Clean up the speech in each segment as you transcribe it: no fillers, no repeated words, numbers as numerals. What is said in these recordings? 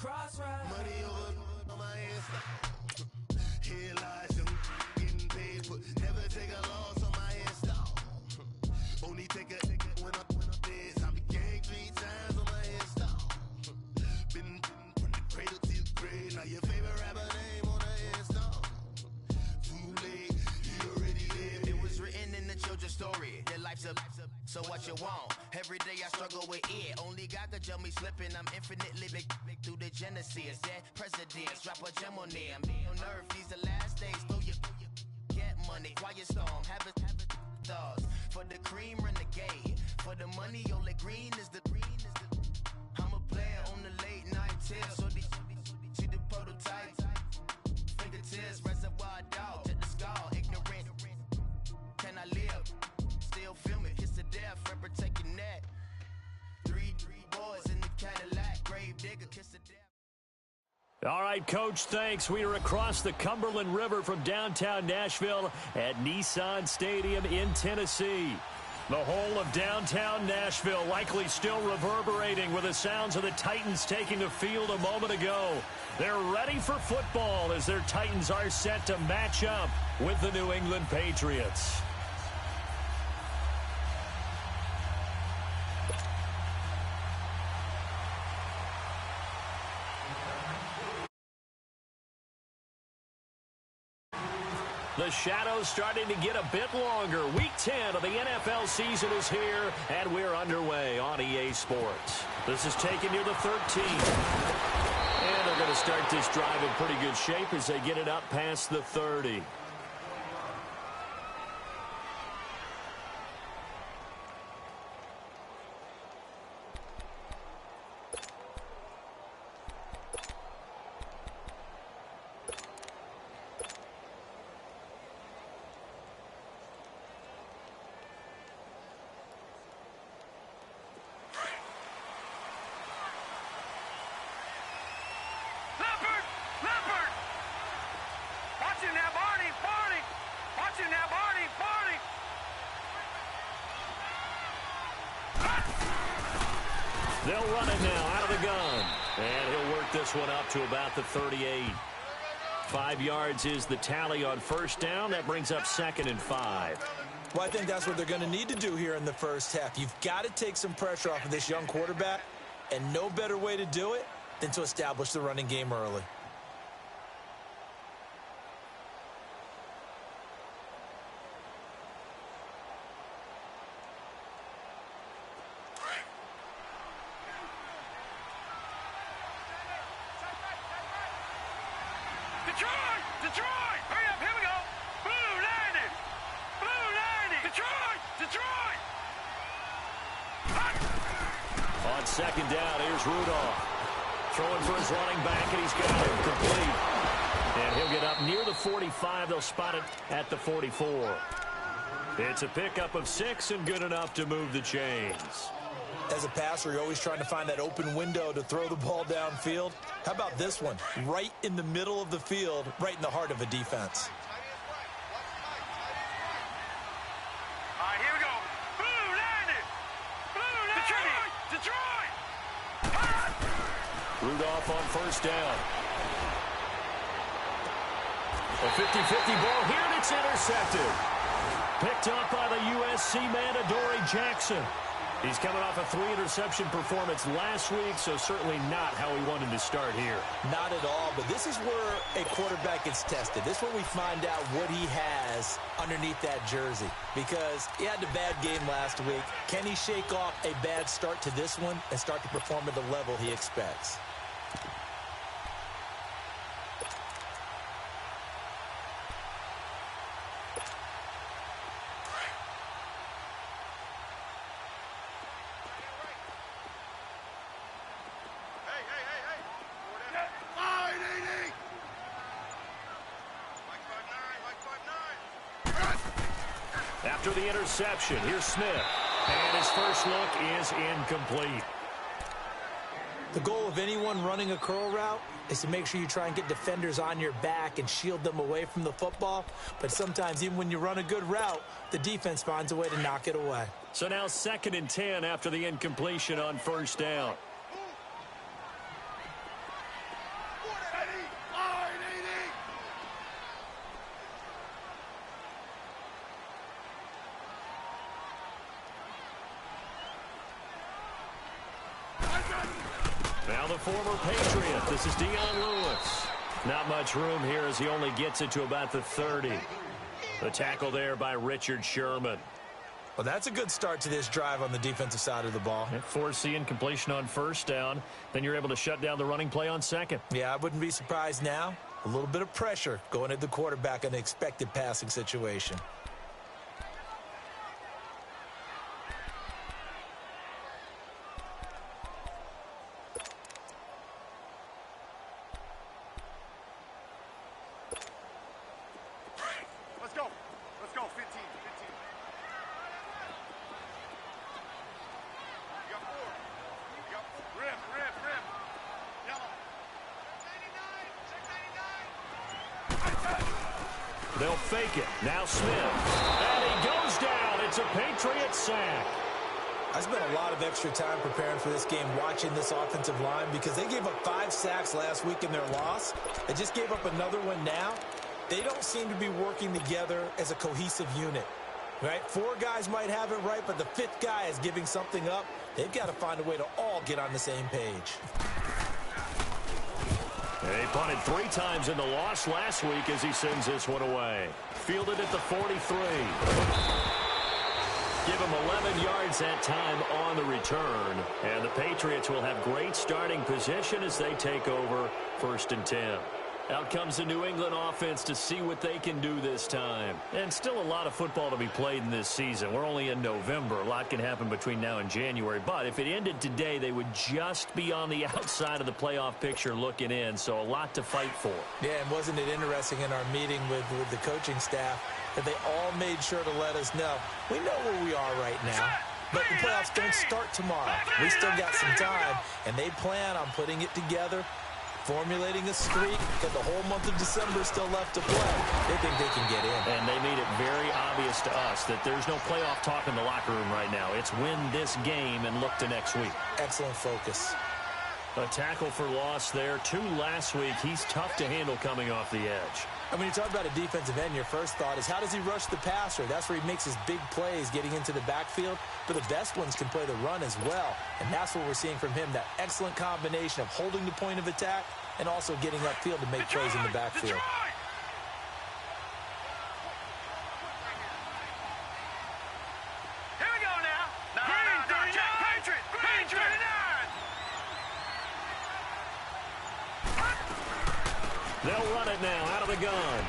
Money over on my hands. Here lies them getting paid, but never take a loss on my install. Only take a when I'm dead. I be gang 3 times on my install. Been from the cradle to the grave. Now your favorite rapper name on the install. Too late, you already lived. It was written in the children's story. Their life's a so what you want? Every day I struggle with it. Only God could jump me slipping. I'm infinitely big through the genesis. Dead presidents, drop a gem on them. On earth, these the last days. Throw your get money, quiet storm. Have a thoughts for the cream renegade. For the money, only green is the green is the. I'm a player on the late night tip. So these see the prototype. Fingertips, reservoir dog to the skull. Ignorant. Can I live? Still film it, kiss to death, rep take your neck. Three boys in the Cadillac, grave digger, kiss to death. All right, Coach, thanks. We are across the Cumberland River from downtown Nashville at Nissan Stadium in Tennessee. The whole of downtown Nashville likely still reverberating with the sounds of the Titans taking the field a moment ago. They're ready for football as their Titans are set to match up with the New England Patriots. The shadow's starting to get a bit longer. Week 10 of the NFL season is here, and we're underway on EA Sports. This is taken near the 13th. And they're going to start this drive in pretty good shape as they get it up past the 30. They'll run it now out of the gun. And he'll work this one up to about the 38. 5 yards is the tally on first down. That brings up 2nd and 5. Well, I think that's what they're going to need to do here in the first half. You've got to take some pressure off of this young quarterback, and no better way to do it than to establish the running game early. Detroit! Hurry up, here we go! Blue 90! Blue 90! Detroit! On second down, here's Rudolph. Throwing for his running back, and he's got him complete. And he'll get up near the 45. They'll spot it at the 44. It's a pickup of 6 and good enough to move the chains. As a passer, you're always trying to find that open window to throw the ball downfield. How about this one? Right in the middle of the field, right in the heart of a defense. All right, here we go. Blue 90! Blue 90! Detroit! Rudolph on first down. A 50-50 ball here, and it's intercepted. Picked up by the USC man, Adoree Jackson. He's coming off a 3-interception performance last week, so certainly not how he wanted to start here. Not at all, but this is where a quarterback gets tested. This is where we find out what he has underneath that jersey, because he had a bad game last week. Can he shake off a bad start to this one and start to perform at the level he expects? After the interception, here's Smith. And his first look is incomplete. The goal of anyone running a curl route is to make sure you try and get defenders on your back and shield them away from the football. But sometimes, even when you run a good route, the defense finds a way to knock it away. So now 2nd and 10 after the incompletion on first down. Now the former Patriot. This is Dion Lewis. Not much room here as he only gets it to about the 30. The tackle there by Richard Sherman. Well, that's a good start to this drive on the defensive side of the ball. Force the incompletion on first down. Then you're able to shut down the running play on second. Yeah, I wouldn't be surprised now. A little bit of pressure going at the quarterback in an expected passing situation. Let's go, 15. You got 4. Rip. Yellow. 99. They'll fake it. Now Smith. And he goes down. It's a Patriot sack. I spent a lot of extra time preparing for this game watching this offensive line because they gave up 5 sacks last week in their loss. They just gave up another one now. They don't seem to be working together as a cohesive unit, right? 4 guys might have it right, but the 5th guy is giving something up. They've got to find a way to all get on the same page. They punted 3 times in the loss last week as he sends this one away. Fielded at the 43. Give him 11 yards that time on the return. And the Patriots will have great starting position as they take over 1st and 10. Out comes the New England offense to see what they can do this time. And still a lot of football to be played in this season. We're only in November. A lot can happen between now and January. But if it ended today, they would just be on the outside of the playoff picture looking in. So a lot to fight for. Yeah, and wasn't it interesting in our meeting with the coaching staff that they all made sure to let us know, we know where we are right now. But the playoffs don't start tomorrow. We still got some time, and they plan on putting it together, formulating a streak, and the whole month of December is still left to play. They think they can get in. And they made it very obvious to us that there's no playoff talk in the locker room right now. It's win this game and look to next week. Excellent focus. A tackle for loss there. 2 last week. He's tough to handle coming off the edge. And when you talk about a defensive end, your first thought is how does he rush the passer? That's where he makes his big plays getting into the backfield. But the best ones can play the run as well. And that's what we're seeing from him, that excellent combination of holding the point of attack and also getting upfield to make plays in the backfield. Here we go now. No, Patriot. They'll run it now out of the gun.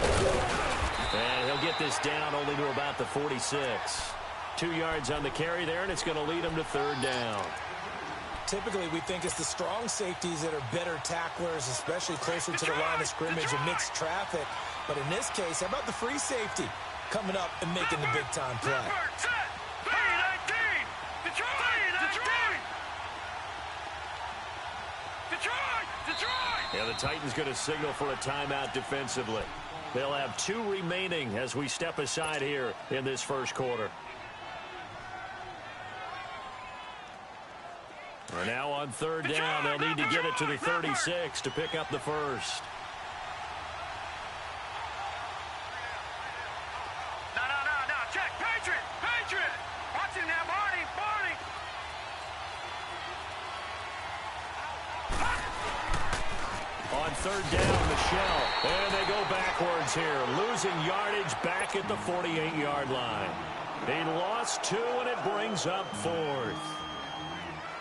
And he'll get this down only to about the 46. 2 yards on the carry there, and it's going to lead him to 3rd down. Typically, we think it's the strong safeties that are better tacklers, especially closer to the line of scrimmage amidst traffic. But in this case, how about the free safety coming up and making the big-time play? Yeah, the Titans going to signal for a timeout defensively. They'll have 2 remaining as we step aside here in this first quarter. And now on 3rd down, they'll need to get it to the 36 to pick up the first. No. Check. Patriot. Watch him now, Barney. On 3rd down, Michelle. And they go backwards here, losing yardage back at the 48-yard line. He lost 2, and it brings up 4th.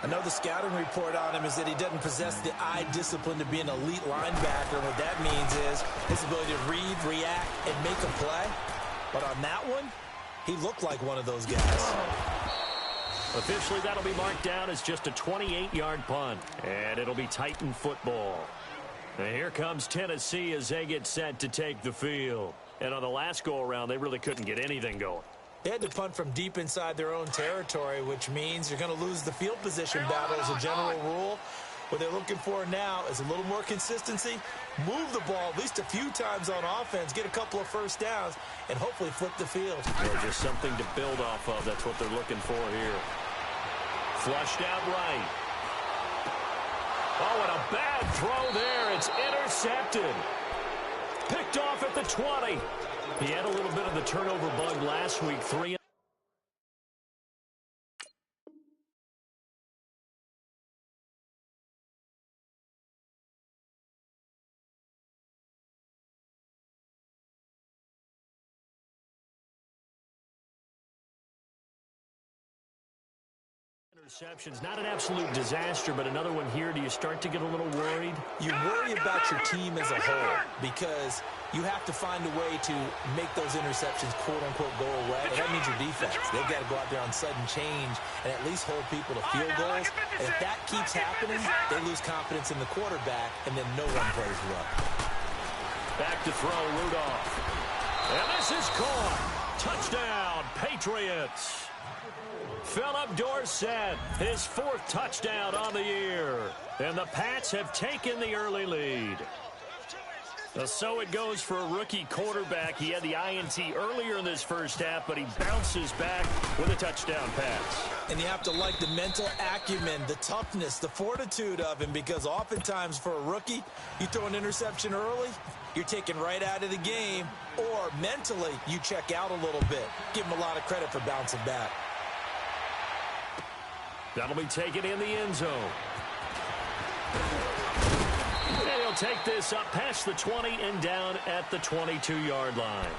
I know the scouting report on him is that he doesn't possess the eye discipline to be an elite linebacker. And what that means is his ability to read, react, and make a play. But on that one, he looked like one of those guys. Officially, that'll be marked down as just a 28-yard punt. And it'll be Titan football. And here comes Tennessee as they get set to take the field. And on the last go-around, they really couldn't get anything going. They had to punt from deep inside their own territory, which means you're going to lose the field position battle as a general rule. What they're looking for now is a little more consistency, move the ball at least a few times on offense, get a couple of first downs, and hopefully flip the field. Yeah, just something to build off of. That's what they're looking for here. Flushed out right. Oh, and a bad throw there. It's intercepted. Picked off at the 20. He had a little bit of the turnover bug last week. 3 interceptions. Not an absolute disaster, but another one here. Do you start to get a little worried? You worry about your team as a whole because you have to find a way to make those interceptions, quote-unquote, go away. And that means your defense. They've got to go out there on sudden change and at least hold people to field goals. And if that keeps happening, they lose confidence in the quarterback, and then no one plays well. Back to throw, Rudolph. And this is caught. Touchdown, Patriots. Philip Dorsett, his 4th touchdown on the year. And the Pats have taken the early lead. So it goes for a rookie quarterback. He had the INT earlier in this first half, but he bounces back with a touchdown pass. And you have to like the mental acumen, the toughness, the fortitude of him, because oftentimes for a rookie, you throw an interception early, you're taken right out of the game, or mentally you check out a little bit. Give him a lot of credit for bouncing back. That'll be taken in the end zone. And he'll take this up past the 20 and down at the 22-yard line.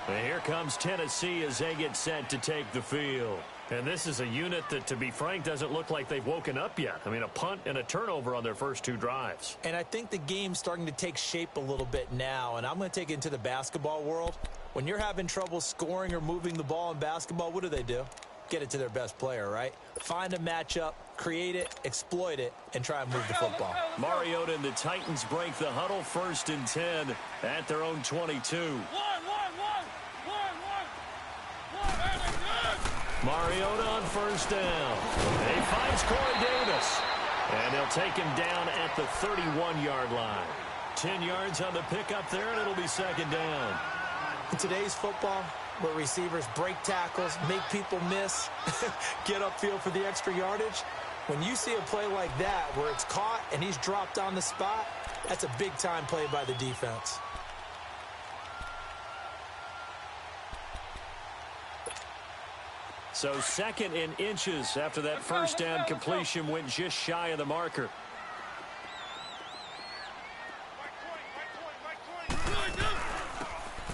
And here comes Tennessee as they get set to take the field. And this is a unit that, to be frank, doesn't look like they've woken up yet. I mean, a punt and a turnover on their first 2 drives. And I think the game's starting to take shape a little bit now, and I'm going to take it into the basketball world. When you're having trouble scoring or moving the ball in basketball, what do? Get it to their best player, right? Find a matchup, create it, exploit it, and try and move the football. Mariota and the Titans break the huddle, 1st and 10 at their own 22. Mariota on 1st down. He finds Corey Davis. And they'll take him down at the 31-yard line. 10 yards on the pickup there, and it'll be 2nd down. In today's football, where receivers break tackles, make people miss, get upfield for the extra yardage, when you see a play like that where it's caught and he's dropped on the spot, that's a big-time play by the defense. So 2nd and inches after that first down completion went just shy of the marker.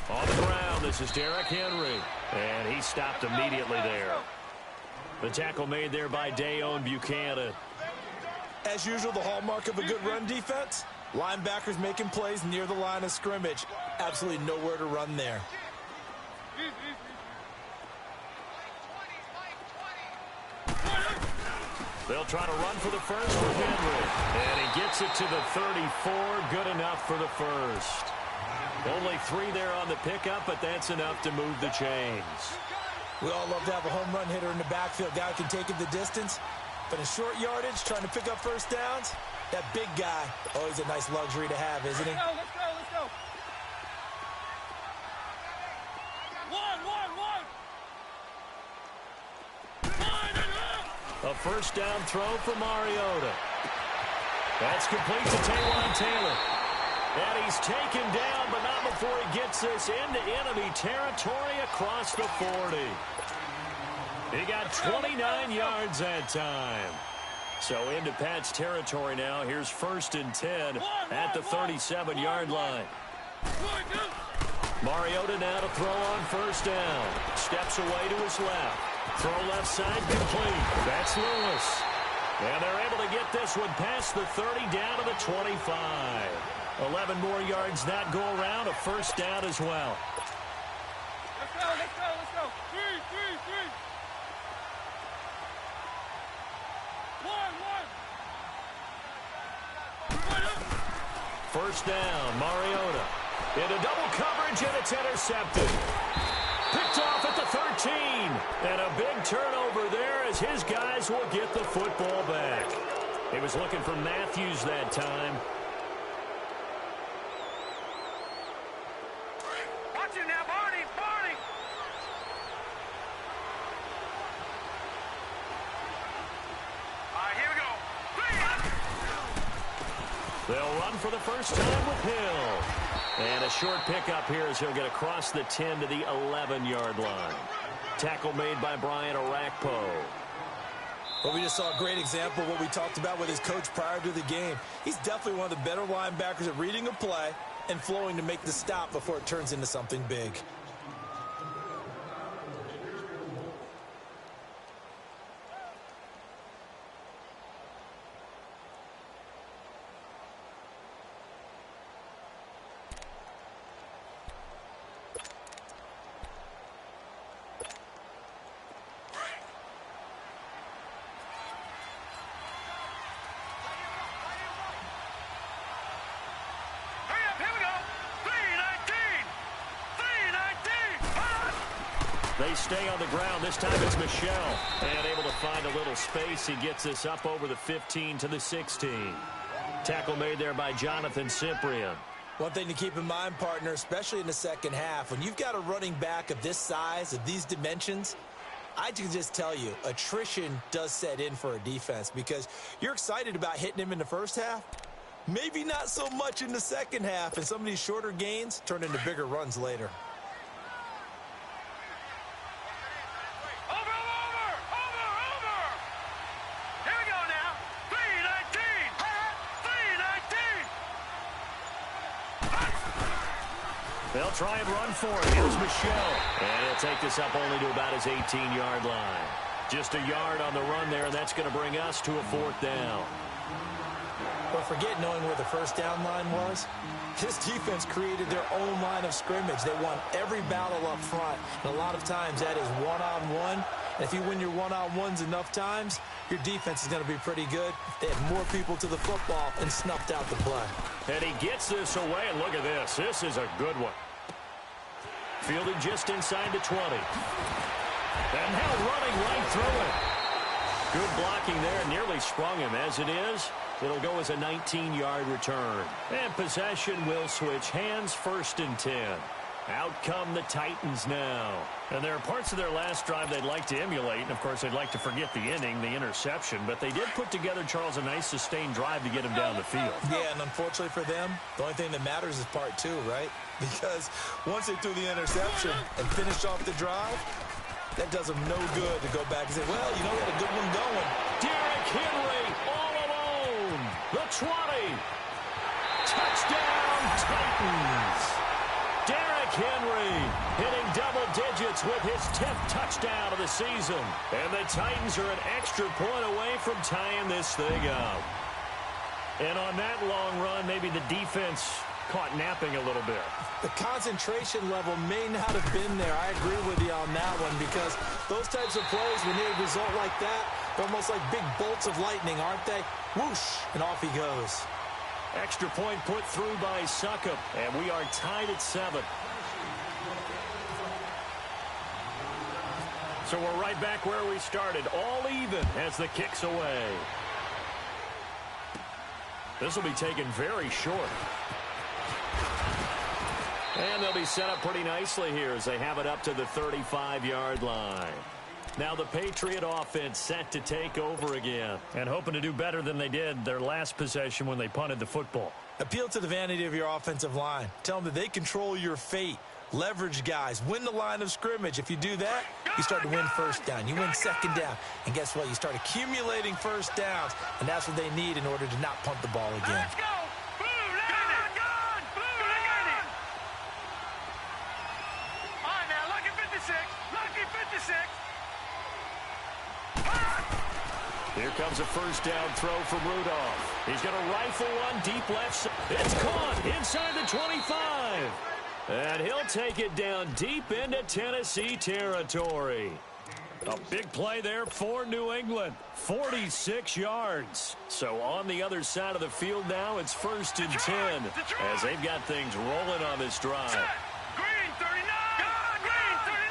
On the ground, this is Derrick Henry. And he stopped immediately there. The tackle made there by Dayon Buchanan. As usual, the hallmark of a good run defense, linebackers making plays near the line of scrimmage. Absolutely nowhere to run there. They'll try to run for the first with Henry. And he gets it to the 34. Good enough for the first. Only 3 there on the pickup, but that's enough to move the chains. We all love to have a home run hitter in the backfield. Guy can take it the distance. But in short yardage, trying to pick up first downs, that big guy, always a nice luxury to have, isn't he? Let's go. A first down throw for Mariota. That's complete to Taywan Taylor. And he's taken down, but not before he gets this into enemy territory across the 40. He got 29 yards that time. So into Pat's territory now. Here's 1st and 10 at the 37-yard line. Mariota now to throw on first down. Steps away to his left. Throw left side complete. That's Lewis. And they're able to get this one past the 30 down to the 25. 11 more yards that go around. A first down as well. Let's go. 3. 1. First down, Mariota. Into double coverage, and it's intercepted. Picked off at the 13. And a big turnover there as his guys will get the football back. He was looking for Matthews that time. Watch it now, Barney. All right, here we go. They'll run run for the first time with Hill. And a short pickup here as he'll get across the 10 to the 11-yard line. Tackle made by Brian Orakpo. Well, we just saw a great example of what we talked about with his coach prior to the game. He's definitely one of the better linebackers at reading a play and flowing to make the stop before it turns into something big. They stay on the ground. This time it's Michel. And able to find a little space. He gets this up over the 15 to the 16. Tackle made there by Jonathan Cyprien. One thing to keep in mind, partner, especially in the second half, when you've got a running back of this size, of these dimensions, I can just tell you, attrition does set in for a defense because you're excited about hitting him in the first half. Maybe not so much in the second half, and some of these shorter gains turn into bigger runs later. They'll try and run for it. Here's Michel. And he'll take this up only to about his 18-yard line. Just a yard on the run there, and that's going to bring us to a fourth down. But forget knowing where the first down line was. This defense created their own line of scrimmage. They won every battle up front. And a lot of times that is one-on-one. And if you win your one-on-ones enough times, your defense is going to be pretty good. They had more people to the football and snuffed out the play. And he gets this away, and look at this. This is a good one. Fielded just inside the 20. And now running right through it. Good blocking there. Nearly sprung him. As it is, it'll go as a 19-yard return. And possession will switch hands, 1st and 10. Out come the Titans now. And there are parts of their last drive they'd like to emulate. And, of course, they'd like to forget the inning, the interception. But they did put together, Charles, a nice sustained drive to get him down the field. Yeah, and unfortunately for them, the only thing that matters is part 2, right? Because once they threw the interception and finished off the drive, that does them no good to go back and say, well, you know, we had a good one going. Derrick Henry all alone. The 20. Touchdown, Titans. Derrick Henry hitting double digits with his 10th touchdown of the season. And the Titans are an extra point away from tying this thing up. And on that long run, maybe the defense caught napping a little bit. The concentration level may not have been there. I agree with you on that one because those types of plays, when they result like that, they're almost like big bolts of lightning, aren't they? Whoosh, and off he goes. Extra point put through by Succop, and we are tied at 7. So we're right back where we started, all even as the kick's away. This will be taken very short. And they'll be set up pretty nicely here as they have it up to the 35-yard line. Now the Patriot offense set to take over again and hoping to do better than they did their last possession when they punted the football. Appeal to the vanity of your offensive line. Tell them that they control your fate. Leverage guys. Win the line of scrimmage. If you do that, you start to win first down. You win second down. And guess what? You start accumulating first downs. And that's what they need in order to not punt the ball again. Let's go! Blue line! Blue line! All right, now, lucky 56. Lucky 56. Here comes a first down throw from Rudolph. He's going to rifle one deep left side. It's caught inside the 25. And he'll take it down deep into Tennessee territory. A big play there for New England. 46 yards. So on the other side of the field now, it's 1st and 10 as they've got things rolling on this drive. Green 39. Green 39.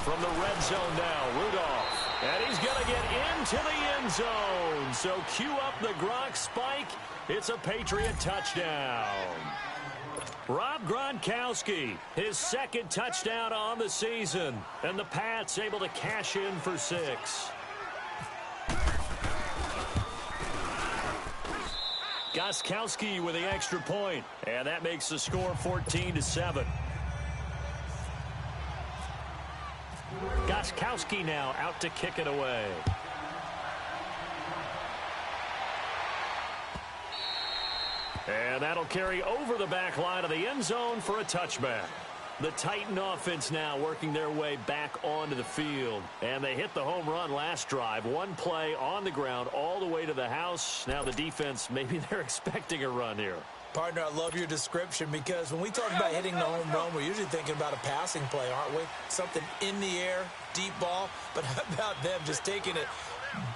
From the red zone now, Rudolph. And he's going to get into the end zone. So cue up the Gronk spike. It's a Patriot touchdown. Rob Gronkowski, his 2nd touchdown on the season. And the Pats able to cash in for 6. Gostkowski with the extra point, and that makes the score 14-7. Gostkowski now out to kick it away. And that'll carry over the back line of the end zone for a touchback. The Titan offense now working their way back onto the field. And they hit the home run last drive. One play on the ground all the way to the house. Now the defense, maybe they're expecting a run here. Partner, I love your description because when we talk about hitting the home run, we're usually thinking about a passing play, aren't we? Something in the air, deep ball. But how about them just taking it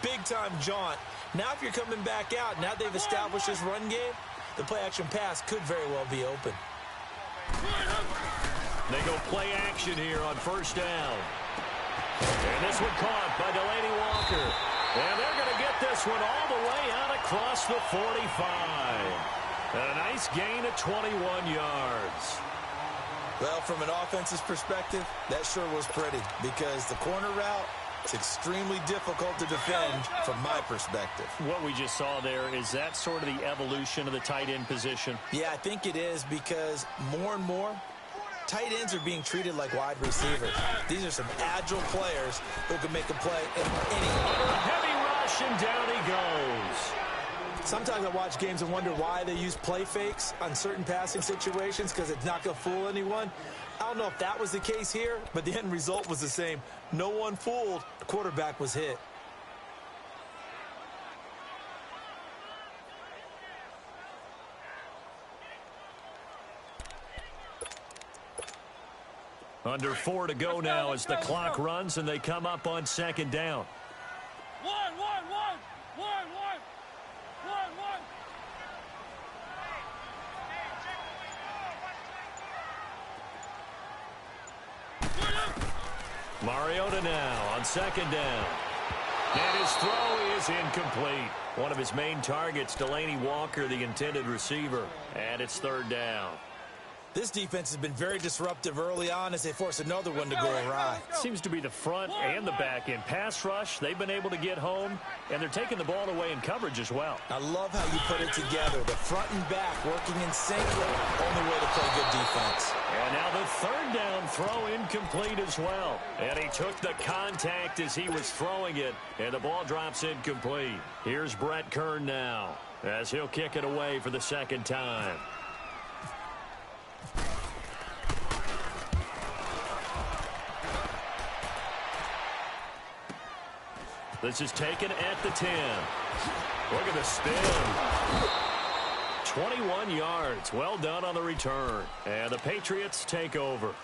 big-time jaunt? Now if you're coming back out, now they've established this run game, the play-action pass could very well be open. They go play action here on first down. And this one caught by Delaney Walker. And they're going to get this one all the way out across the 45. And a nice gain of 21 yards. Well, from an offense's perspective, that sure was pretty because the corner route is extremely difficult to defend from my perspective. What we just saw there, is that sort of the evolution of the tight end position? Yeah, I think it is because more and more, tight ends are being treated like wide receivers. These are some agile players who can make a play in any. Under a heavy rush, and down he goes. Sometimes I watch games and wonder why they use play fakes on certain passing situations because it's not going to fool anyone. I don't know if that was the case here, but the end result was the same. No one fooled. The quarterback was hit. Under 4 to go now as the clock runs and they come up on second down. One. Mariota now on second down. And his throw is incomplete. One of his main targets, Delaney Walker, the intended receiver. And it's third down. This defense has been very disruptive early on as they force another one to go awry. Seems to be the front and the back end. Pass rush, they've been able to get home, and they're taking the ball away in coverage as well. I love how you put it together. The front and back working in sync. Only way to play good defense. And now the third down throw incomplete as well. And he took the contact as he was throwing it, and the ball drops incomplete. Here's Brett Kern now as he'll kick it away for the second time. This is taken at the 10. Look at the spin. 21 yards. Well done on the return. And the Patriots take over.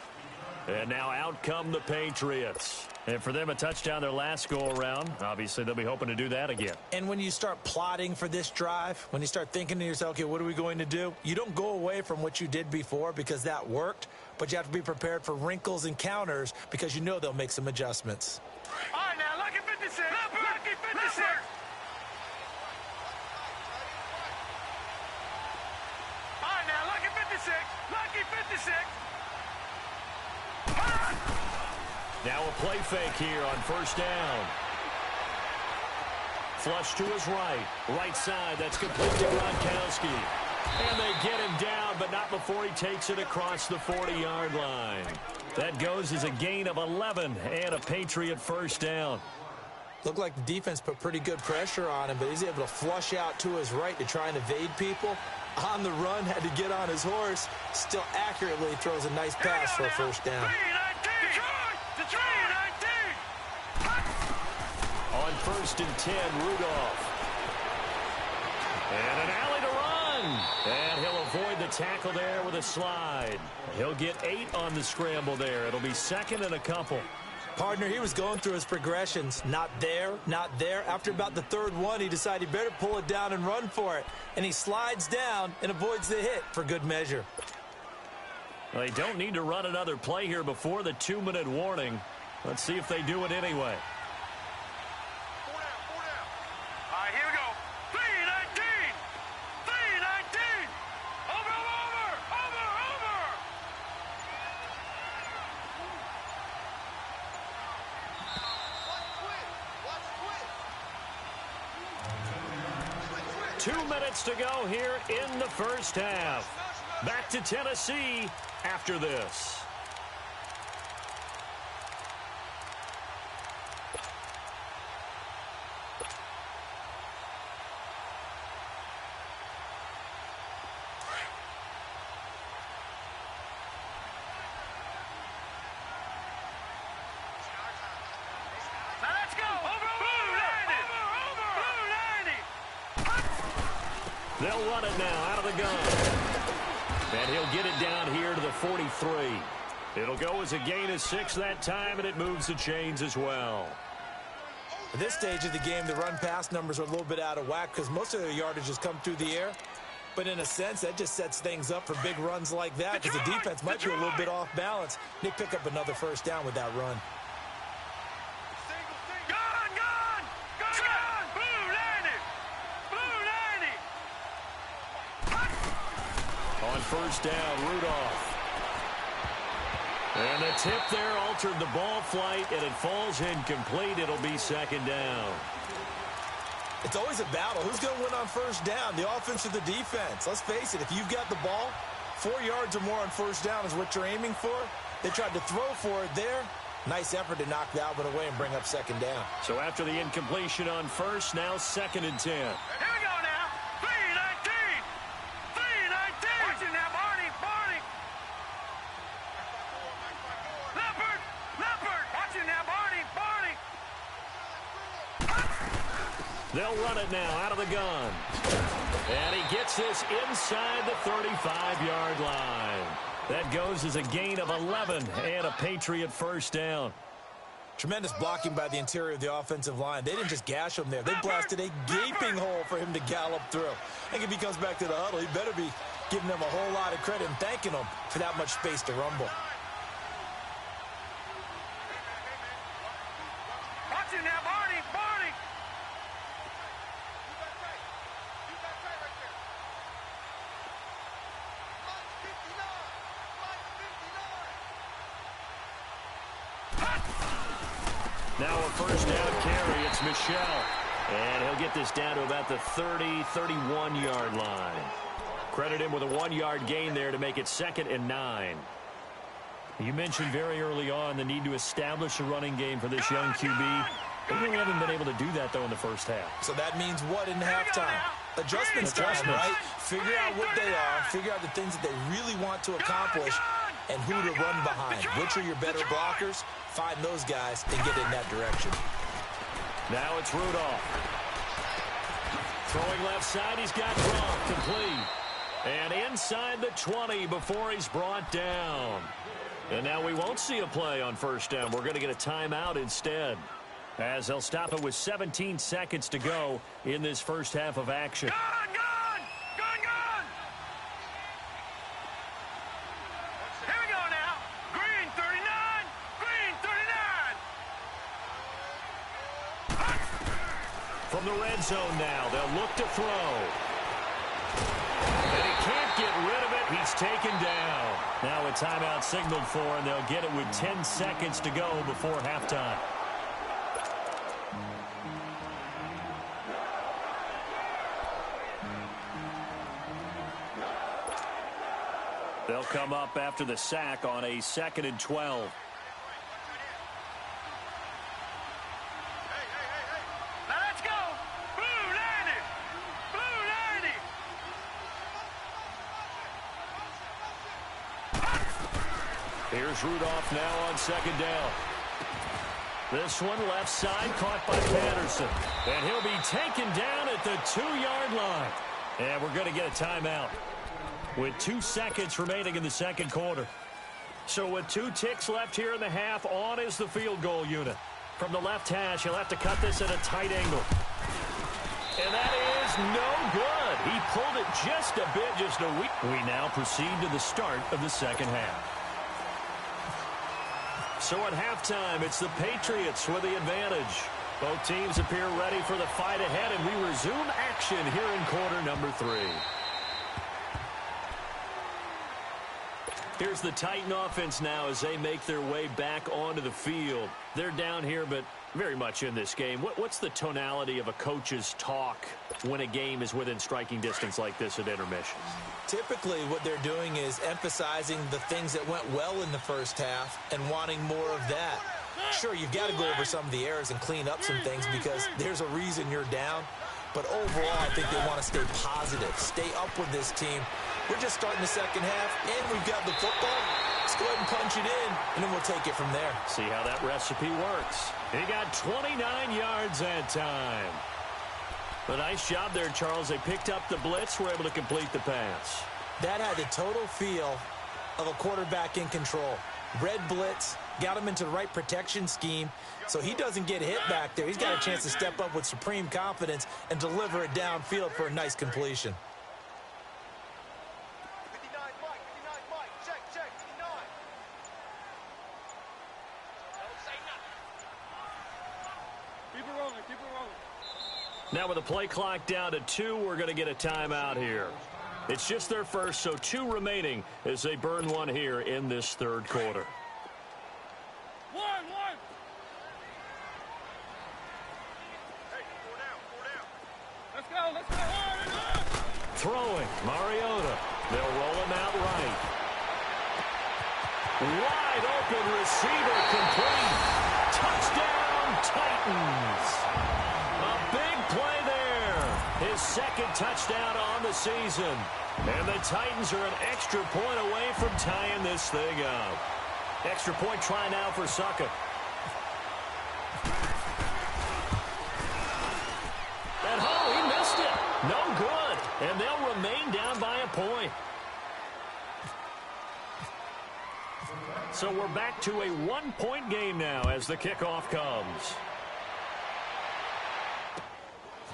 And now out come the Patriots. And for them, a touchdown their last go-around. Obviously, they'll be hoping to do that again. And when you start plotting for this drive, when you start thinking to yourself, okay, what are we going to do? You don't go away from what you did before because that worked, but you have to be prepared for wrinkles and counters because you know they'll make some adjustments. All right, now, lucky 56. Lucky 56. All right, now, lucky 56. Lucky 56. Now a play fake here on first down. Flush to his right side. That's complete to Gronkowski. And they get him down, but not before he takes it across the 40-yard line. That goes as a gain of 11 and a Patriot first down. Looked like the defense put pretty good pressure on him, but he's able to flush out to his right to try and evade people. On the run, had to get on his horse. Still accurately throws a nice pass for a first down. On first and 10, Rudolph. And an alley to run. And he'll avoid the tackle there with a slide. He'll get 8 on the scramble there. It'll be second and a couple. Partner, he was going through his progressions. Not there, not there. After about the third one, he decided he better pull it down and run for it. And he slides down and avoids the hit for good measure. Well, they don't need to run another play here before the 2-minute warning. Let's see if they do it anyway. All right, here we go. 319. 319. Over. 2 minutes to go here in the first half. Back to Tennessee after this. They'll run it now out of the gun. And he'll get it down here to the 43. It'll go as a gain of 6 that time, and it moves the chains as well. At this stage of the game, the run-pass numbers are a little bit out of whack because most of their yardage has come through the air. But in a sense, that just sets things up for big runs like that because the defense might be a little bit off balance. They pick up another first down with that run. On first down, Rudolph. And the tip there altered the ball flight, and it falls incomplete. It'll be second down. It's always a battle. Who's going to win on first down, the offense or the defense? Let's face it, if you've got the ball, 4 yards or more on first down is what you're aiming for. They tried to throw for it there. Nice effort to knock that one away and bring up second down. So after the incompletion on first, now 2nd and 10. Here we go now. 3-19. 3-19. Watch it now, Barney. Barney. Leopard. Leopard. Watch it now, Barney. Barney. They'll run it now out of the gun. And he gets this inside the 35-yard line. That goes as a gain of 11 and a Patriot first down. Tremendous blocking by the interior of the offensive line. They didn't just gash him there. They blasted a gaping hole for him to gallop through. I think if he comes back to the huddle, he better be giving them a whole lot of credit and thanking them for that much space to rumble. Watch it now, Barney. Barney. Now a first down carry. It's Michelle. And he'll get this down to about the 30, 31-yard line. Credit him with a 1-yard gain there to make it 2nd and 9. You mentioned very early on the need to establish a running game for this young QB. They really haven't been able to do that, though, in the first half. So that means what in halftime? Adjustments time, right? Figure out what they are, figure out the things that they really want to accomplish, and who to run behind. Which are your better blockers? Find those guys and get in that direction. Now it's Rudolph. Throwing left side, he's got Gronk complete. And inside the 20 before he's brought down. And now we won't see a play on first down. We're going to get a timeout instead, as they'll stop it with 17 seconds to go in this first half of action. Gun! Here we go now. Green 39. Green 39. From the red zone now, they'll look to throw. And he can't get rid of it. He's taken down. Now a timeout signaled for, and they'll get it with 10 seconds to go before halftime. They'll come up after the sack on a 2nd and 12. Now let's go. Blue 90. Blue 90. Here's Rudolph now on 2nd down. This one left side caught by Patterson. And he'll be taken down at the 2-yard line. And we're going to get a timeout with 2 seconds remaining in the second quarter. So with 2 ticks left here in the half, on is the field goal unit. From the left hash, he'll have to cut this at a tight angle. And that is no good. He pulled it just a bit, just a week. We now proceed to the start of the second half. So at halftime, it's the Patriots with the advantage. Both teams appear ready for the fight ahead, and we resume action here in quarter number 3. Here's the Titan offense now as they make their way back onto the field. They're down here, but very much in this game. What's the tonality of a coach's talk when a game is within striking distance like this at intermission? Typically, what they're doing is emphasizing the things that went well in the first half and wanting more of that. Sure, you've got to go over some of the errors and clean up some things because there's a reason you're down. But overall, I think they want to stay positive, stay up with this team. We're just starting the second half, and we've got the football. Let's go ahead and punch it in, and then we'll take it from there. See how that recipe works. He got 29 yards that time. A nice job there, Charles. They picked up the blitz, were able to complete the pass. That had the total feel of a quarterback in control. Red blitz, got him into the right protection scheme, so he doesn't get hit back there. He's got a chance to step up with supreme confidence and deliver it downfield for a nice completion. 59, Mike, check, 59. Don't say nothing. Keep it rolling. Now with the play clock down to 2, we're going to get a timeout here. It's just their first, so 2 remaining as they burn one here in this third quarter. One. Hey, 4 down. Let's go. Throwing, Mariota. They'll roll him out right. Wide open receiver complete. Touchdown, Titans. A big play there. His second touchdown on the season. And the Titans are an extra point away from tying this thing up. Extra point try now for Succa. And he missed it. No good. And they'll remain down by a point. So we're back to a 1-point game now as the kickoff comes.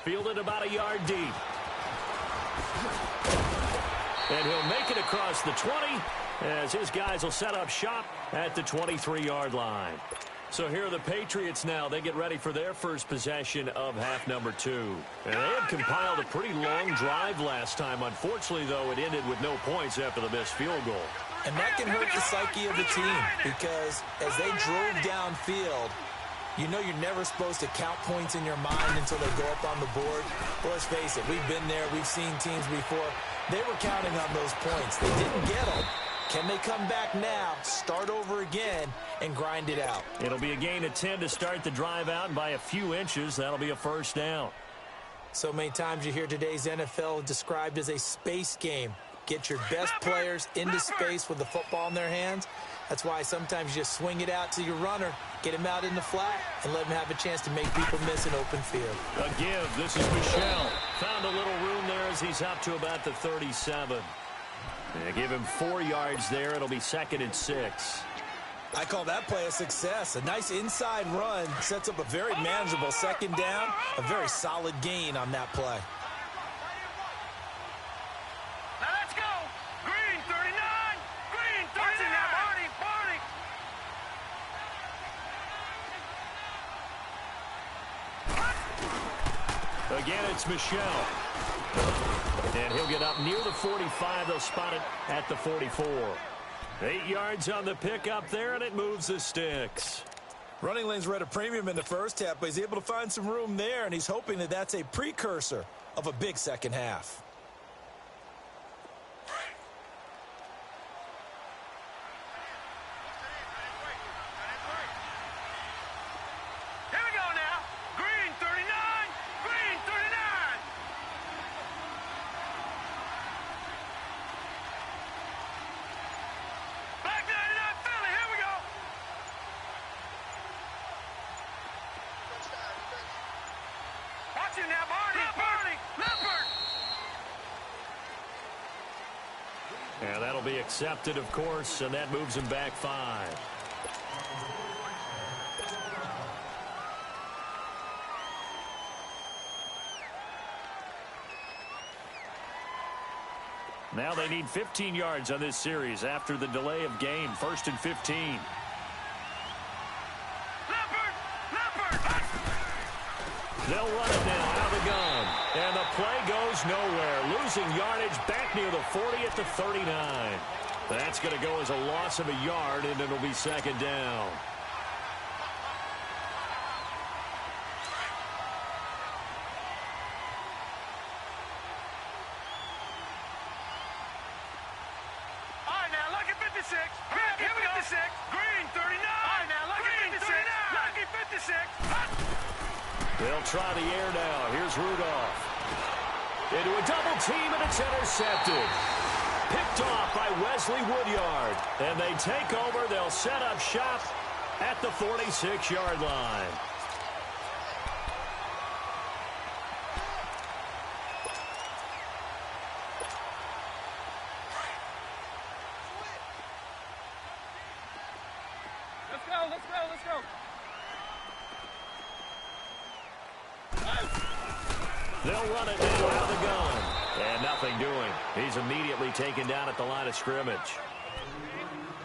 Fielded about a yard deep. And he'll make it across the 20 as his guys will set up shop at the 23-yard line. So here are the Patriots now. They get ready for their first possession of half number 2. And they had compiled a pretty long drive last time. Unfortunately, though, it ended with no points after the missed field goal. And that can hurt the psyche of the team because as they drove downfield, you know you're never supposed to count points in your mind until they go up on the board. Well, let's face it, we've been there. We've seen teams before. They were counting on those points. They didn't get them. Can they come back now, start over again, and grind it out? It'll be a gain of 10 to start the drive out, and by a few inches, that'll be a first down. So many times you hear today's NFL described as a space game. Get your best players into space with the football in their hands. That's why sometimes you just swing it out to your runner, get him out in the flat, and let him have a chance to make people miss an open field. A give. This is Michel. Found a little room there as he's up to about the 37. They give him 4 yards there. It'll be 2nd and 6. I call that play a success. A nice inside run sets up a very manageable second down. A very solid gain on that play. Now let's go. Green 39. Green 39. Barney. Again, it's Michel. And he'll get up near the 45. They'll spot it at the 44. 8 yards on the pickup there, and it moves the sticks. Running lanes were at a premium in the first half, but he's able to find some room there, and he's hoping that that's a precursor of a big second half. Here we go now. Green 39. Green 39. Black 99 Philly. Here we go. Watch it now, Barney. Leopard. And that'll be accepted, of course, and that moves him back 5. Now they need 15 yards on this series after the delay of game. 1st and 15. Leopard. They'll run it now out of the gun. And the play goes nowhere. Losing yardage back near the 40 at the 39. That's going to go as a loss of a yard, and it'll be 2nd down. Here we go. Green 39. All right, now, Lucky 56. Lucky 56. They'll try the air now. Here's Rudolph. Into a double team, and it's intercepted. Picked off by Wesley Woodyard. And they take over. They'll set up shop at the 46-yard line. Let's go. They'll run it now out of the gun. And nothing doing. He's immediately taken down at the line of scrimmage.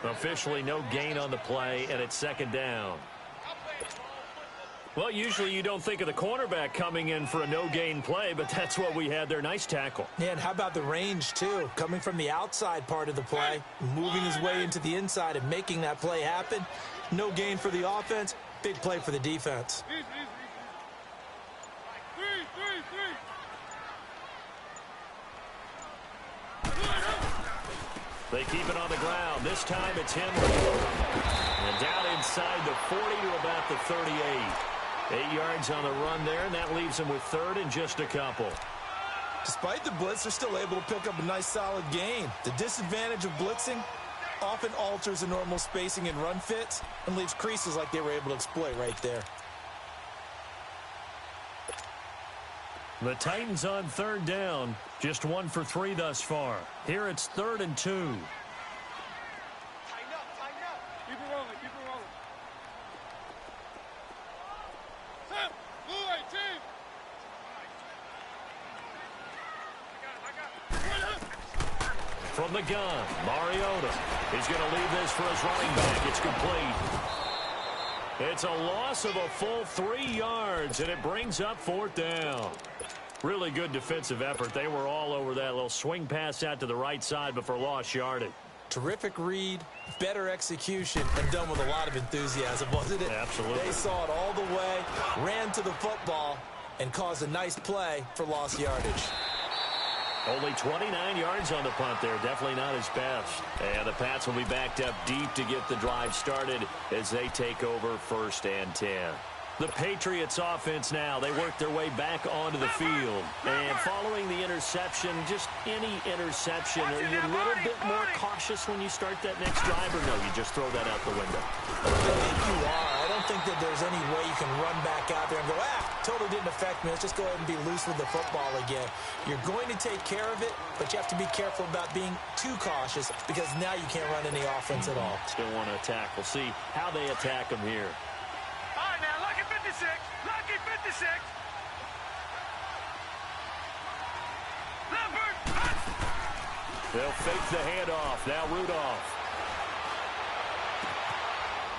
Officially no gain on the play, and it's second down. Well, usually you don't think of the cornerback coming in for a no-gain play, but that's what we had there. Nice tackle. Yeah, and how about the range, too? Coming from the outside part of the play, moving his way into the inside and making that play happen. No gain for the offense, big play for the defense. They keep it on the ground. This time it's Henry. And down inside the 40 to about the 38. 8 yards on the run there, and that leaves them with third and just a couple. Despite the blitz, they're still able to pick up a nice solid gain. The disadvantage of blitzing often alters the normal spacing and run fits and leaves creases like they were able to exploit right there. The Titans on third down. Just 1 for 3 thus far. Here it's 3rd and 2. Tighten up. Keep it rolling. Set. Blue 18. I got it. From the gun, Mariota. He's going to leave this for his running back. It's complete. It's a loss of a full 3 yards, and it brings up 4th down. Really good defensive effort. They were all over that little swing pass out to the right side before lost yardage. Terrific read, better execution, and done with a lot of enthusiasm, wasn't it? Absolutely. They saw it all the way, ran to the football, and caused a nice play for lost yardage. Only 29 yards on the punt there. Definitely not his best. And the Pats will be backed up deep to get the drive started as they take over 1st and 10. The Patriots offense now, they work their way back onto the field. And following the interception, just any interception, are you a little bit more cautious when you start that next drive, or no, you just throw that out the window? I think you are. I don't think that there's any way you can run back out there and go, totally didn't affect me. Let's just go ahead and be loose with the football again. You're going to take care of it, but you have to be careful about being too cautious because now you can't run any offense at all. Still want to attack. We'll see how they attack them here. All right, now, Lucky 56. Lucky 56. They'll fake the handoff. Now Rudolph.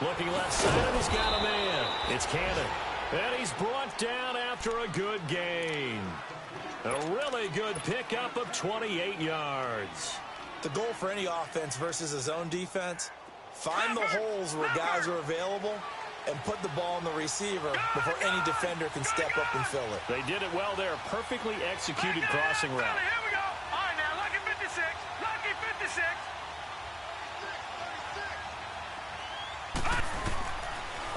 Looking left side, and he's got a man. It's Cannon. And he's brought down after a good gain. A really good pickup of 28 yards. The goal for any offense versus his own defense, find the holes where guys are available and put the ball in the receiver before any defender can step up and fill it. They did it well there. Perfectly executed crossing route. Here we go. All right, now, Lucky 56. Lucky 56.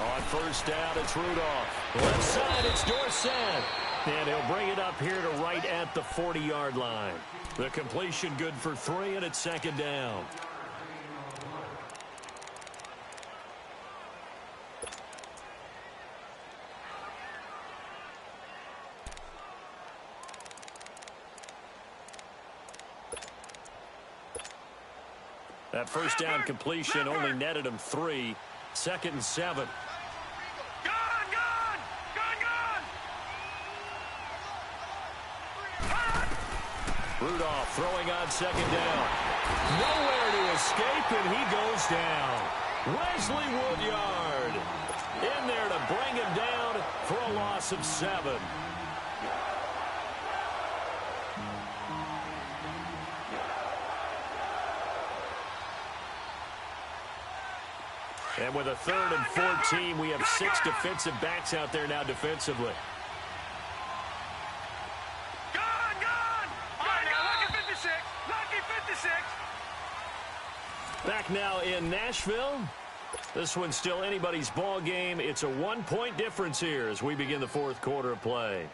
On 1st down, it's Rudolph. Left side, it's Dorsett. And he'll bring it up here to right at the 40-yard line. The completion good for 3, and it's 2nd down. That 1st down completion only netted him 3. 2nd and 7. Rudolph throwing on 2nd down. Nowhere to escape, and he goes down. Wesley Woodyard in there to bring him down for a loss of 7. And with a 3rd and 14, we have 6 defensive backs out there now defensively. Back now in Nashville. This one's still anybody's ball game. It's a 1-point difference here as we begin the fourth quarter of play.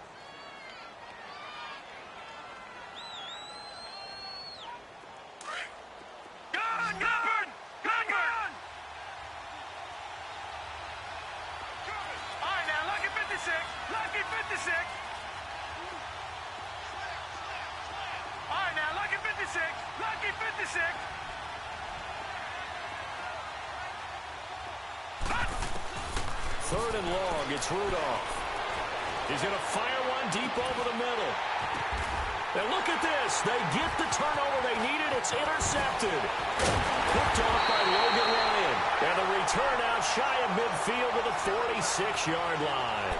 Third and long, it's Rudolph. He's going to fire one deep over the middle. And look at this. They get the turnover they needed. It's intercepted. Picked off by Logan Ryan. And the return out shy of midfield to the 46-yard line.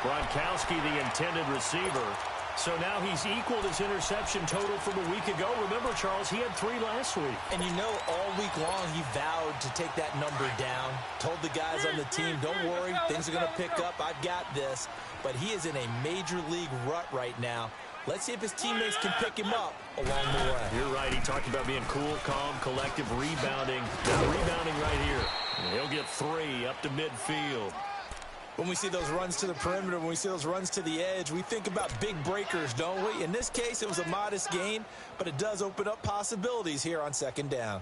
Gronkowski, the intended receiver. So now he's equaled his interception total from a week ago. Remember, Charles, he had 3 last week. And you know, all week long he vowed to take that number down. Told the guys on the team, don't worry, things are going to pick up. I've got this. But he is in a major league rut right now. Let's see if his teammates can pick him up along the way. You're right. He talked about being cool, calm, collective, rebounding. Now rebounding right here. And he'll get 3 up to midfield. When we see those runs to the perimeter, when we see those runs to the edge, we think about big breakers, don't we? In this case, it was a modest gain, but it does open up possibilities here on second down.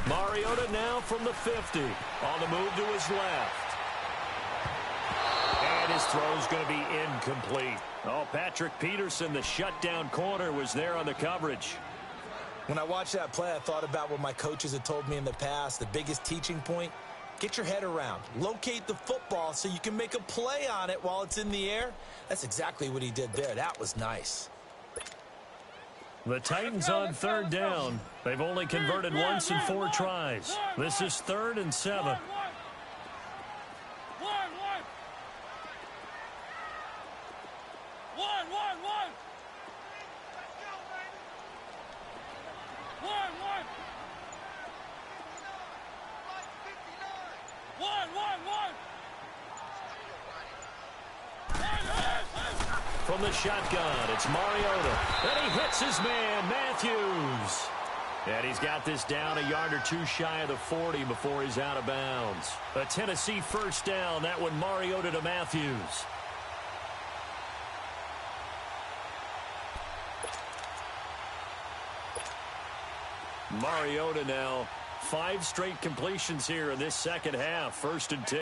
Mariota now from the 50. On the move to his left. And his throw's going to be incomplete. Oh, Patrick Peterson, the shutdown corner, was there on the coverage. When I watched that play, I thought about what my coaches had told me in the past. The biggest teaching point, get your head around. Locate the football so you can make a play on it while it's in the air. That's exactly what he did there. That was nice. The Titans on third down. They've only converted once in 4 tries. This is 3rd and 7. From the shotgun, it's Mariota. And he hits his man, Matthews. And he's got this down a yard or 2 shy of the 40 before he's out of bounds. A Tennessee first down. That one Mariota to Matthews. Mariota now 5 straight completions here in this second half. 1st and 10.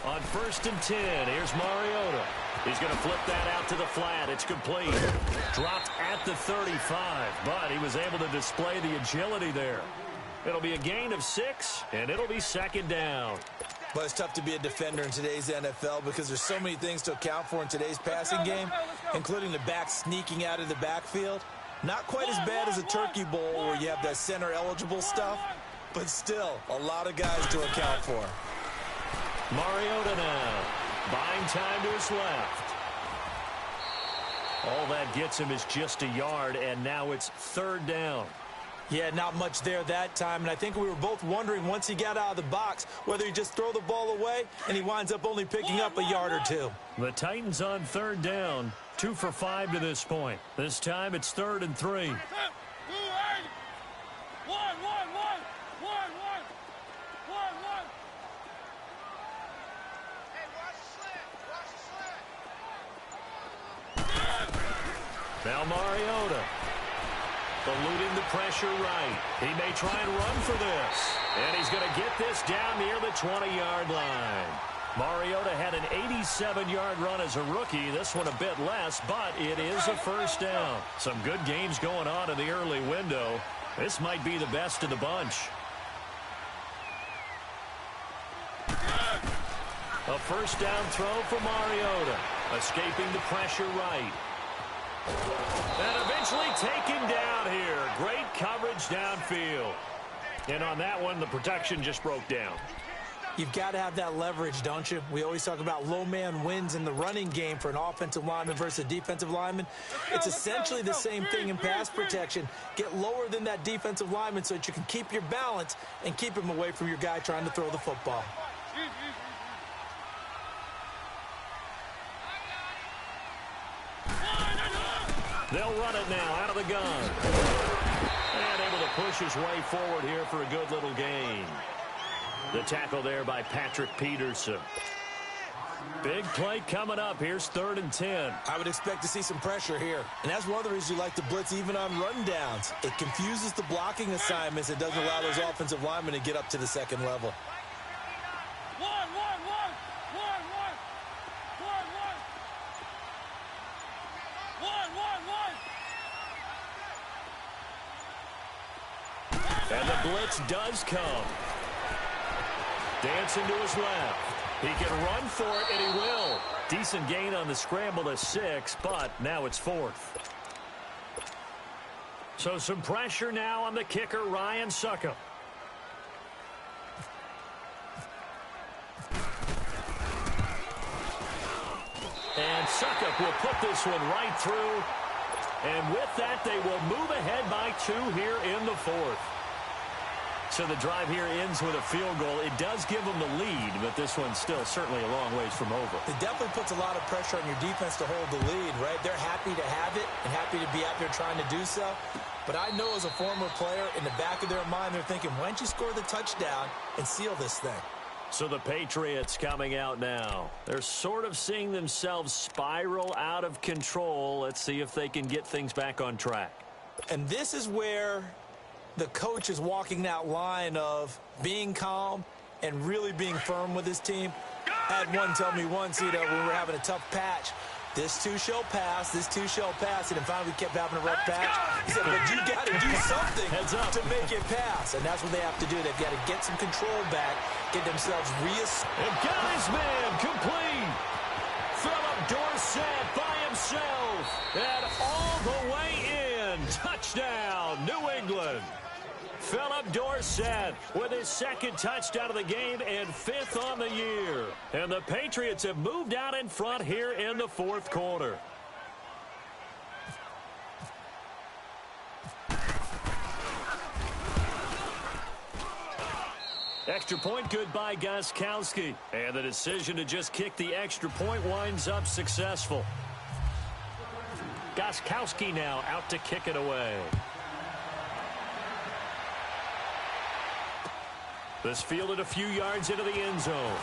On 1st and 10, here's Mariota. He's going to flip that out to the flat. It's complete. Dropped at the 35, but he was able to display the agility there. It'll be a gain of 6, and it'll be 2nd down. But it's tough to be a defender in today's NFL because there's so many things to account for in today's passing game, including the back sneaking out of the backfield. Not quite as bad as a Turkey Bowl where you have that center-eligible stuff, but still a lot of guys to account for. Mariota now, buying time to his left. All that gets him is just a yard, and now it's 3rd down. Yeah, not much there that time, and I think we were both wondering once he got out of the box whether he'd just throw the ball away, and he winds up only picking up a yard or 2. The Titans on 3rd down, 2 for 5 to this point. This time it's 3rd and 3. Now Mariota, eluding the pressure right. He may try and run for this. And he's going to get this down near the 20-yard line. Mariota had an 87-yard run as a rookie. This one a bit less, but it is a 1st down. Some good games going on in the early window. This might be the best of the bunch. A 1st down throw for Mariota, escaping the pressure right. And eventually taken down here. Great coverage downfield. And on that one, the protection just broke down. You've got to have that leverage, don't you? We always talk about low man wins in the running game for an offensive lineman versus a defensive lineman. It's essentially the same thing in pass protection. Get lower than that defensive lineman so that you can keep your balance and keep him away from your guy trying to throw the football. They'll run it now out of the gun. And able to push his way forward here for a good little gain. The tackle there by Patrick Peterson. Big play coming up. Here's 3rd and 10. I would expect to see some pressure here. And that's one of the reasons you like to blitz even on rundowns. It confuses the blocking assignments. It doesn't allow those offensive linemen to get up to the second level. And the blitz does come. Dancing to his left. He can run for it, and he will. Decent gain on the scramble to 6, but now it's 4th. So some pressure now on the kicker, Ryan Succop. And Succop will put this one right through. And with that, they will move ahead by 2 here in the 4th. So the drive here ends with a field goal. It does give them the lead, but this one's still certainly a long ways from over. It definitely puts a lot of pressure on your defense to hold the lead, right? They're happy to have it and happy to be out there trying to do so. But I know as a former player, in the back of their mind, they're thinking, why don't you score the touchdown and seal this thing? So the Patriots coming out now. They're sort of seeing themselves spiral out of control. Let's see if they can get things back on track. And this is where the coach is walking that line of being calm and really being firm with his team. I had one tell me once, when we were having a tough patch, this too shall pass, this too shall pass, and then finally we kept having a rough patch. He said, but you got to do something to make it pass, and that's what they have to do. They've got to get some control back, get themselves and got his man complete. Philip Dorsett by himself, and all the way in. Touchdown, New England. Philip Dorsett with his 2nd touchdown of the game and 5th on the year. And the Patriots have moved out in front here in the 4th quarter. Extra point good by Gostkowski. And the decision to just kick the extra point winds up successful. Gostkowski now out to kick it away. This fielded a few yards into the end zone.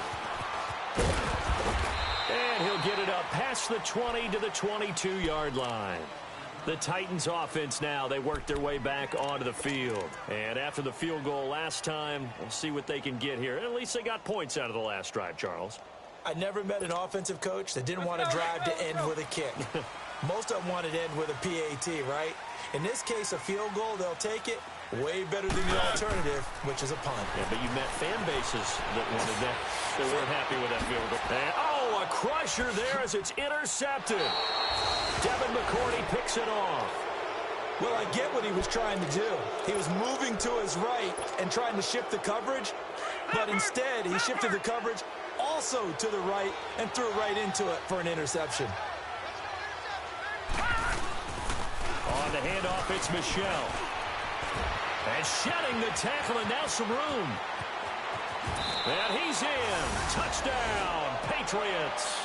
And he'll get it up past the 20 to the 22-yard line. The Titans offense now, they work their way back onto the field. And after the field goal last time, we'll see what they can get here. At least they got points out of the last drive, Charles. I never met an offensive coach that didn't want to drive to end with a kick. Most of them wanted to end with a PAT, right? In this case, a field goal, they'll take it. Way better than the alternative, which is a punt. Yeah, but you met fan bases that wanted that. They weren't happy with that field goal. And, oh, a crusher there as it's intercepted. Devin McCourty picks it off. Well, I get what he was trying to do. He was moving to his right and trying to shift the coverage, but instead he shifted the coverage also to the right and threw right into it for an interception. On the handoff, it's Michelle. And shedding the tackle, and now some room. And he's in. Touchdown, Patriots.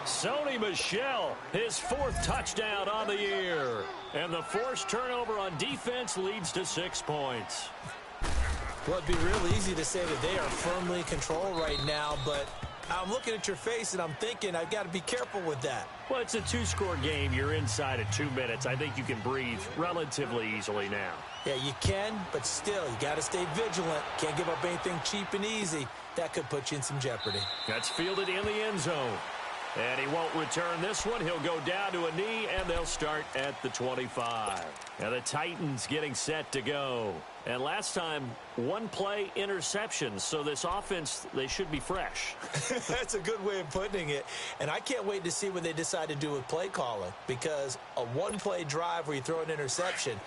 Sony Michel, his 4th touchdown on the year. And the forced turnover on defense leads to 6 points. Well, it'd be real easy to say that they are firmly in control right now, but I'm looking at your face and I'm thinking I've got to be careful with that. Well, it's a 2-score game. You're inside at 2 minutes. I think you can breathe relatively easily now. Yeah, you can, but still, you got to stay vigilant. Can't give up anything cheap and easy. That could put you in some jeopardy. That's fielded in the end zone. And he won't return this one. He'll go down to a knee, and they'll start at the 25. Now the Titans getting set to go. And last time, 1-play interception. So this offense, they should be fresh. That's a good way of putting it. And I can't wait to see what they decide to do with play calling. Because a 1-play drive where you throw an interception,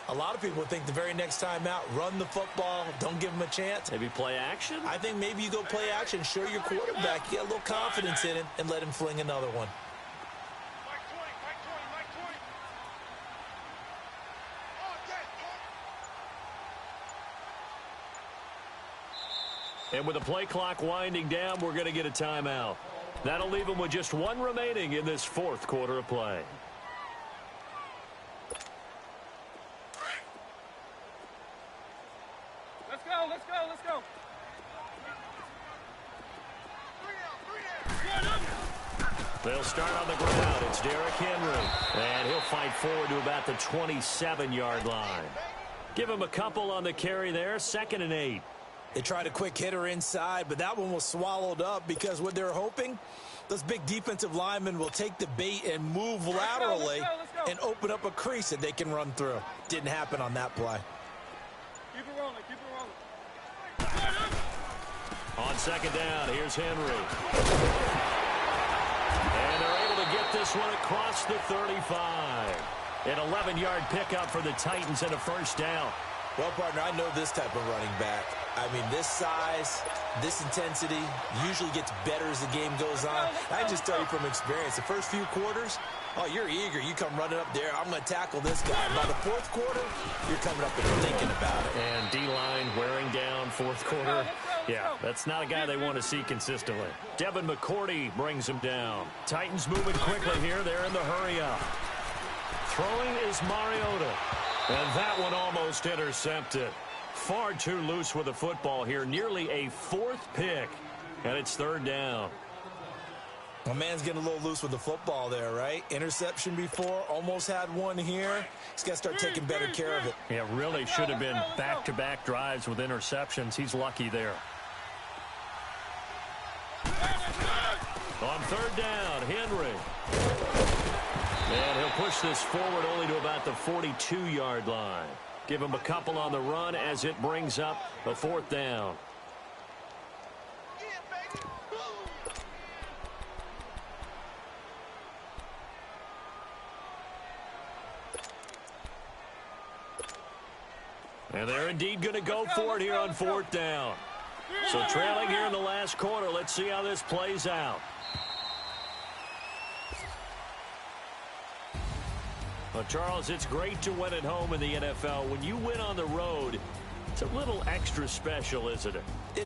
A lot of people think the very next time out, run the football, don't give him a chance. Maybe play action? I think maybe you go play action, show your quarterback, you get a little confidence in him, and let him fling another one. And with the play clock winding down, we're going to get a timeout. That'll leave them with just one remaining in this fourth quarter of play. Let's go, let's go, let's go. They'll start on the ground. It's Derrick Henry. And he'll fight forward to about the 27-yard line. Give him a couple on the carry there. 2nd and 8. They tried a quick hitter inside, but that one was swallowed up because what they're hoping, those big defensive linemen will take the bait and move laterally and open up a crease that they can run through. Didn't happen on that play. Keep it rolling, keep it rolling. On 2nd down, here's Henry. And they're able to get this one across the 35. An 11-yard pickup for the Titans and a 1st down. Well, partner, I know this type of running back. I mean, this size, this intensity usually gets better as the game goes on. I just tell you from experience, the first few quarters, oh, you're eager. You come running up there. I'm going to tackle this guy. By the 4th quarter, you're coming up and thinking about it. And D-line wearing down 4th quarter. Yeah, that's not a guy they want to see consistently. Devin McCourty brings him down. Titans moving quickly here. They're in the hurry-up. Throwing is Mariota. And that one almost intercepted. Far too loose with the football here. Nearly a 4th pick. And it's 3rd down. My man's getting a little loose with the football there, right? Interception before. Almost had one here. He's got to start taking better care of it. Yeah, really should have been back-to-back drives with interceptions. He's lucky there. On 3rd down, Henry. And he'll push this forward only to about the 42-yard line. Give him a couple on the run as it brings up a 4th down. And they're indeed going to go for it here on 4th down. So trailing here in the last quarter. Let's see how this plays out. Well, Charles, it's great to win at home in the NFL. When you win on the road, it's a little extra special, isn't it?